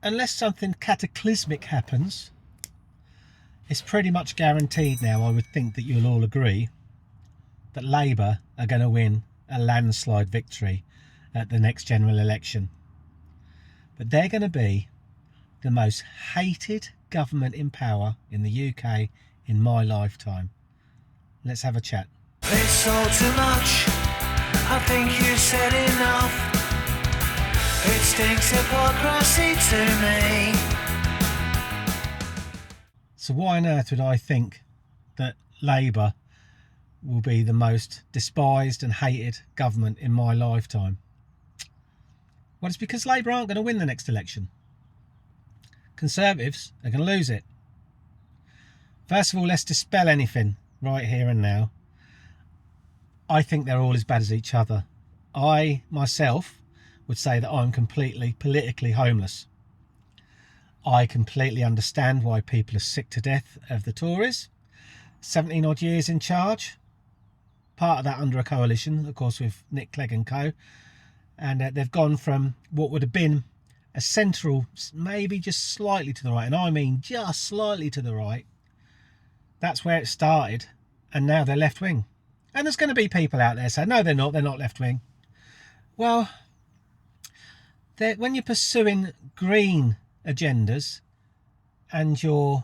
unless something cataclysmic happens, it's pretty much guaranteed now, I would think that you'll all agree, that Labour are going to win a landslide victory at the next general election. But they're going to be the most hated government in power in the UK in my lifetime. Let's have a chat. It's all too much. I think you said enough. It stinks hypocrisy to me. So why on earth would I think that Labour will be the most despised and hated government in my lifetime? Well, it's because Labour aren't going to win the next election. Conservatives are going to lose it. First of all, let's dispel anything right here and now. I think they're all as bad as each other. I, myself, would say that I'm completely politically homeless. I completely understand why people are sick to death of the Tories. 17 odd years in charge. Part of that under a coalition, of course, with Nick Clegg and co. And they've gone from what would have been a central, maybe just slightly to the right, and I mean just slightly to the right. That's where it started, and now they're left-wing. And there's going to be people out there saying, no, they're not left-wing. Well, when you're pursuing green agendas and you're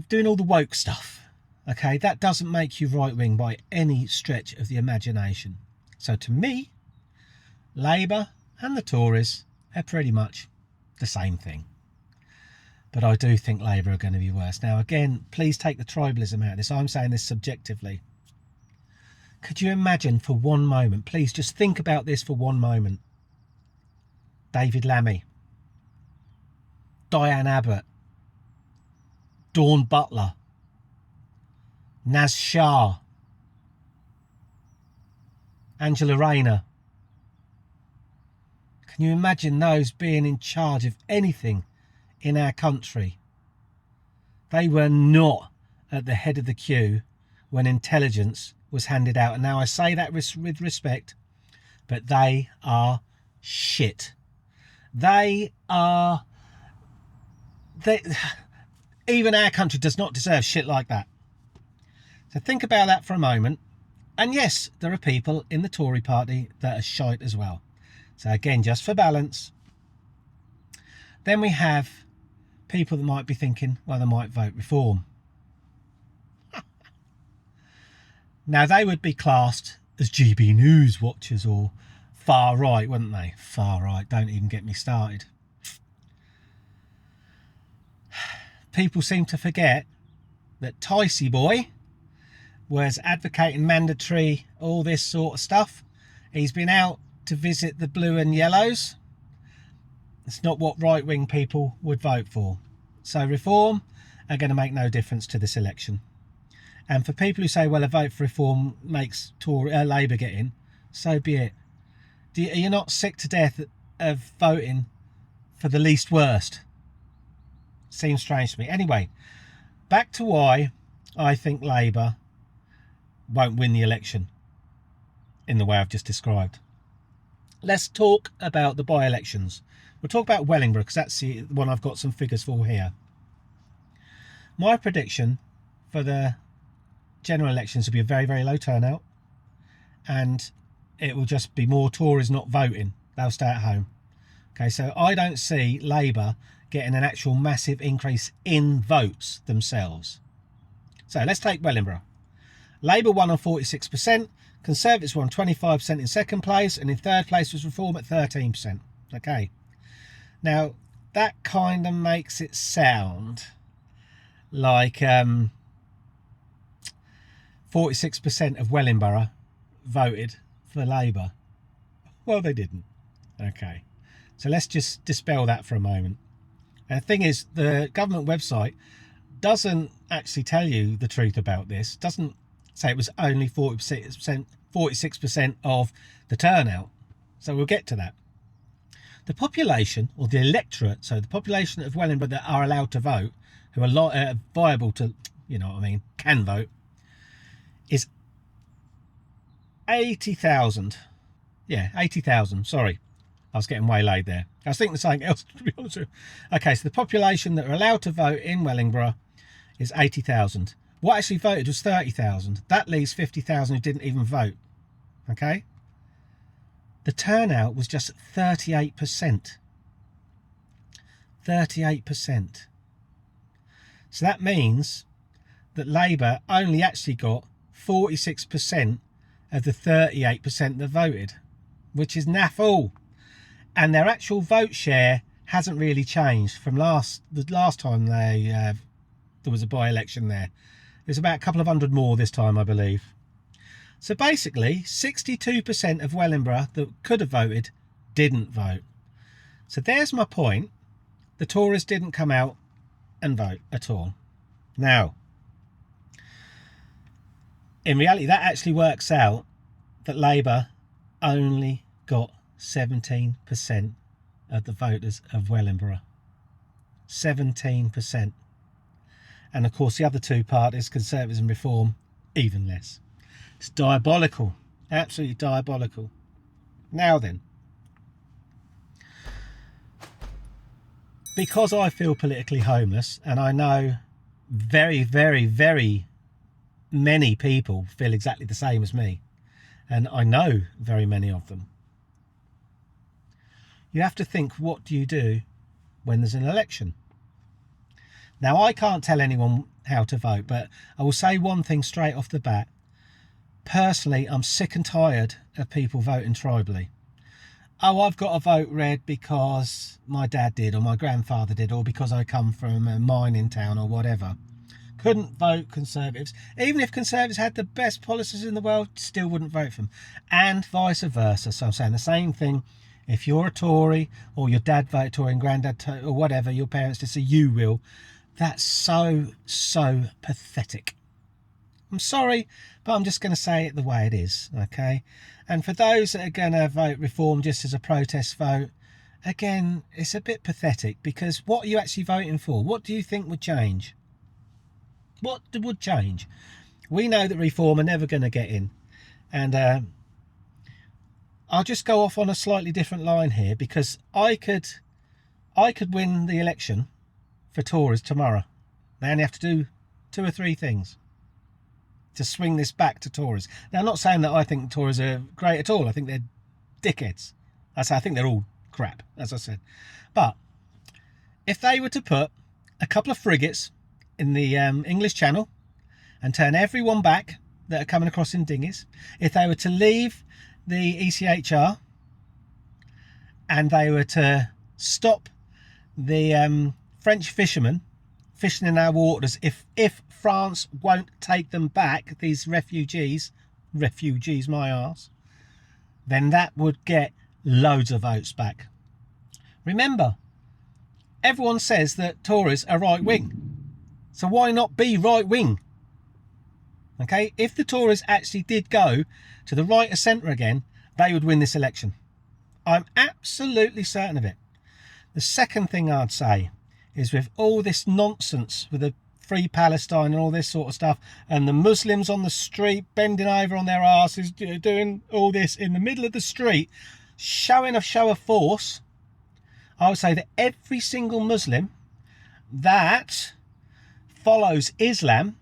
doing all the woke stuff, okay, that doesn't make you right-wing by any stretch of the imagination. So to me, Labour and the Tories are pretty much the same thing. But I do think Labour are going to be worse. Now, again, please take the tribalism out of this. I'm saying this subjectively. Could you imagine for one moment, please just think about this for one moment. David Lammy, Diane Abbott, Dawn Butler, Naz Shah, Angela Rayner. Can you imagine those being in charge of anything in our country? They were not at the head of the queue when intelligence was handed out. And now I say that with respect, but they are shit. Even our country does not deserve shit like that. So think about that for a moment. And yes, there are people in the Tory party that are shite as well. So again, just for balance. Then we have people that might be thinking, well, they might vote Reform. Now, they would be classed as GB News watchers or far right, wouldn't they? Far right, don't even get me started. People seem to forget that Ticey Boy was advocating mandatory, all this sort of stuff. He's been out to visit the blue and yellows. It's not what right-wing people would vote for. So Reform are going to make no difference to this election. And for people who say, well, a vote for Reform makes Labour get in, so be it. Are you not sick to death of voting for the least worst? Seems strange to me. Anyway, back to why I think Labour won't win the election in the way I've just described. Let's talk about the by-elections. We'll talk about Wellingborough because that's the one I've got some figures for here. My prediction for the general elections will be a very, very low turnout, and it will just be more Tories not voting. They'll stay at home. Okay, so I don't see Labour getting an actual massive increase in votes themselves. So let's take Wellingborough. Labour won on 46%, Conservatives won 25% in second place, and in third place was Reform at 13%. Okay, now that kind of makes it sound like 46% of Wellingborough voted for Labour. Well, they didn't. Okay, so let's just dispel that for a moment. And the thing is, the government website doesn't actually tell you the truth about this. Doesn't say it was only 46% of the turnout. So we'll get to that. The population, or the electorate, so the population of Wellingborough that are allowed to vote, who are viable to, you know what I mean, can vote, is 80,000. Yeah, 80,000, sorry. I was getting waylaid there. I was thinking of something else, to be honest with you. Okay, so the population that are allowed to vote in Wellingborough is 80,000. What actually voted was 30,000. That leaves 50,000 who didn't even vote. Okay? The turnout was just 38%. 38%. So that means that Labour only actually got 46% of the 38% that voted, which is naff all. And their actual vote share hasn't really changed from the last time there was a by-election there. There's about a couple of hundred more this time, I believe. So basically, 62% of Wellingborough that could have voted didn't vote. So there's my point. The Tories didn't come out and vote at all. Now, in reality, that actually works out that Labour only got 17% of the voters of Wellingborough. 17%. And of course the other two parties, Conservatives and Reform, even less. It's diabolical. Absolutely diabolical. Now then, because I feel politically homeless, and I know very, very, very many people feel exactly the same as me, and I know very many of them, you have to think, what do you do when there's an election? Now, I can't tell anyone how to vote, but I will say one thing straight off the bat. Personally, I'm sick and tired of people voting tribally. Oh, I've got to vote red because my dad did, or my grandfather did, or because I come from a mining town or whatever. Couldn't vote Conservatives. Even if Conservatives had the best policies in the world, still wouldn't vote for them. And vice versa. So I'm saying the same thing. If you're a Tory, or your dad voted Tory and granddad, or whatever, your parents did, so you will. That's so, so pathetic. I'm sorry, but I'm just going to say it the way it is, okay? And for those that are going to vote Reform just as a protest vote, again, it's a bit pathetic, because what are you actually voting for? What do you think would change? What would change? We know that Reform are never going to get in. And I'll just go off on a slightly different line here, because I could win the election for Tories tomorrow. They only have to do 2 or 3 things to swing this back to Tories. Now, I'm not saying that I think Tories are great at all. I think they're dickheads. I think they're all crap, as I said. But if they were to put a couple of frigates in the English Channel and turn everyone back that are coming across in dinghies, if they were to leave the ECHR and they were to stop the French fishermen fishing in our waters, if France won't take them back, these refugees my arse, then that would get loads of votes back. Remember, everyone says that Tories are right wing, so why not be right wing? Okay, if the Tories actually did go to the right of centre again, they would win this election. I'm absolutely certain of it. The second thing I'd say is, with all this nonsense with the Free Palestine and all this sort of stuff, and the Muslims on the street bending over on their asses, doing all this in the middle of the street, showing a show of force, I would say that every single Muslim that follows Islam,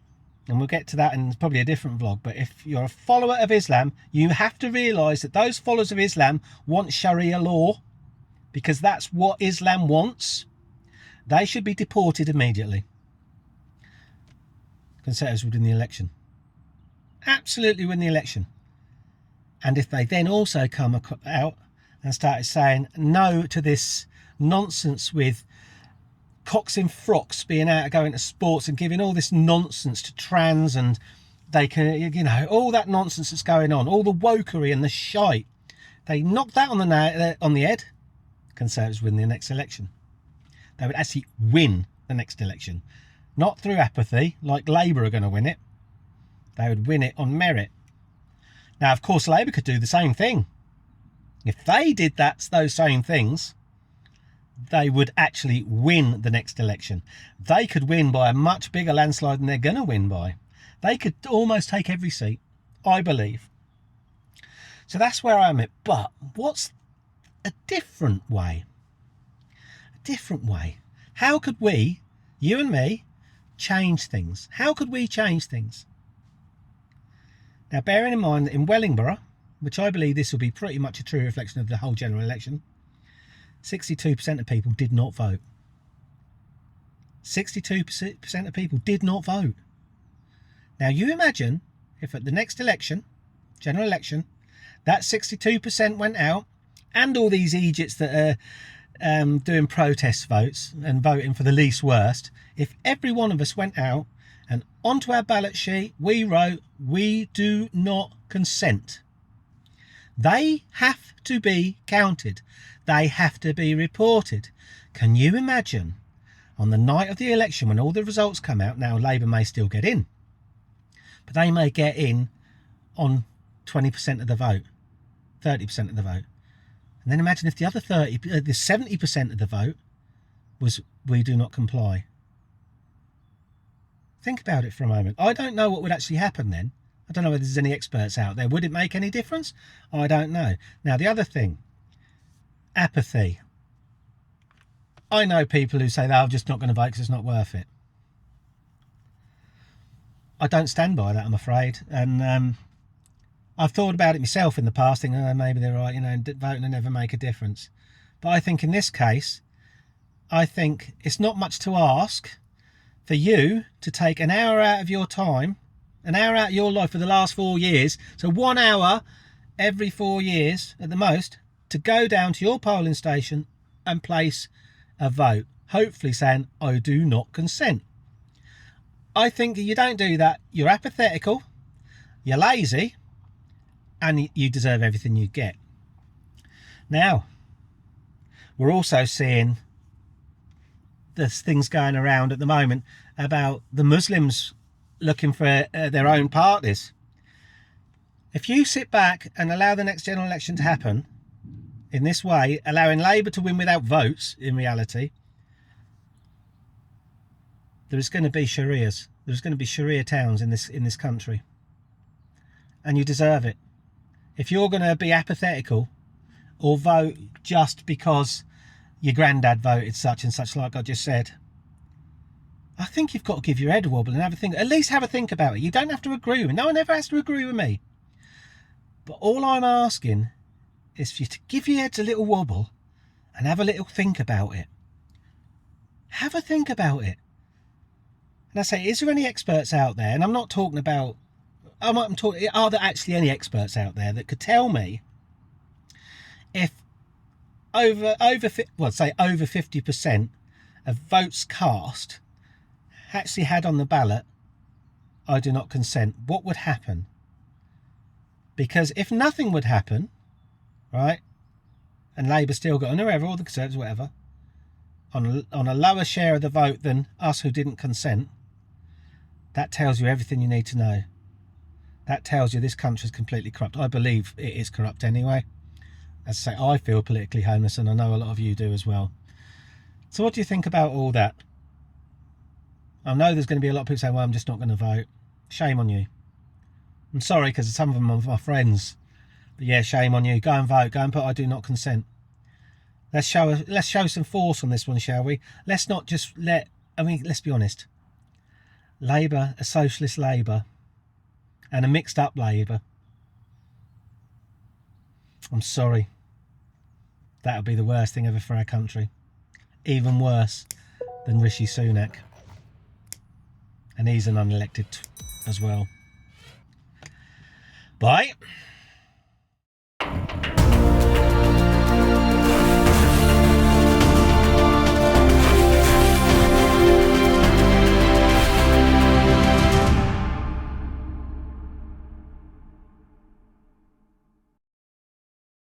and we'll get to that in probably a different vlog, but if you're a follower of Islam, you have to realise that those followers of Islam want Sharia law, because that's what Islam wants. They should be deported immediately. Conservatives would win the election. Absolutely win the election. And if they then also come out and started saying no to this nonsense with cocks in frocks being out going to sports and giving all this nonsense to trans, and they can, you know, all that nonsense that's going on, all the wokery and the shite, they knock that on the head, Conservatives win the next election. They would actually win the next election. Not through apathy, like Labour are going to win it. They would win it on merit. Now, of course, Labour could do the same thing. If they did those same things, they would actually win the next election. They could win by a much bigger landslide than they're going to win by. They could almost take every seat, I believe. So that's where I'm at. But what's a different way. A different way. How could we, you and me, change things? How could we change things? Now, bearing in mind that in Wellingborough, which I believe this will be pretty much a true reflection of the whole general election, 62% of people did not vote. 62% of people did not vote. Now, you imagine if at the next election, general election, that 62% went out, and all these idiots that are doing protest votes and voting for the least worst, if every one of us went out and onto our ballot sheet we wrote, "We do not consent." They have to be counted. They have to be reported. Can you imagine on the night of the election when all the results come out? Now, Labour may still get in, but they may get in on 20% of the vote, 30% of the vote. And then imagine if the other 70% of the vote was "we do not comply." Think about it for a moment. I don't know what would actually happen then. I don't know whether there's any experts out there. Would it make any difference? I don't know. Now, the other thing, apathy. I know people who say, "I'm just not going to vote because it's not worth it." I don't stand by that, I'm afraid. And I've thought about it myself in the past, thinking, "Oh, maybe they're right, voting will never make a difference." But I think in this case, I think it's not much to ask for you to take an hour out of your time, an hour out of your life for the last 4 years, so 1 hour every 4 years at the most, to go down to your polling station and place a vote, hopefully saying, "I do not consent." I think if you don't do that, you're apathetical, you're lazy, and you deserve everything you get. Now, we're also seeing there's things going around at the moment about the Muslims looking for their own parties. If you sit back and allow the next general election to happen in this way, allowing Labour to win without votes, in reality, there is going to be Sharias. There's going to be Sharia towns in this country, and you deserve it. If you're going to be apathetical or vote just because your granddad voted such and such, like I just said, I think you've got to give your head a wobble and have a think. At least have a think about it. You don't have to agree with me. No one ever has to agree with me. But all I'm asking is for you to give your heads a little wobble and have a little think about it. Have a think about it. And I say, is there any experts out there? And I'm not talking about, I'm talking, are there actually any experts out there that could tell me if over 50% of votes cast actually had on the ballot, "I do not consent," what would happen? Because if nothing would happen, right, and Labour still got, and whoever, all the Conservatives, whatever, on a lower share of the vote than us who didn't consent, that tells you everything you need to know. That tells you this country is completely corrupt. I believe it is corrupt anyway. As I say, I feel politically homeless, and I know a lot of you do as well. So what do you think about all that? I know there's going to be a lot of people saying, "Well, I'm just not going to vote." Shame on you. I'm sorry, because some of them are my friends. But yeah, shame on you. Go and vote. Go and put "I do not consent." Let's show some force on this one, shall we? Let's not just let's be honest. Labour, a socialist Labour, and a mixed up Labour. I'm sorry. That would be the worst thing ever for our country. Even worse than Rishi Sunak. And he's an unelected as well. Bye.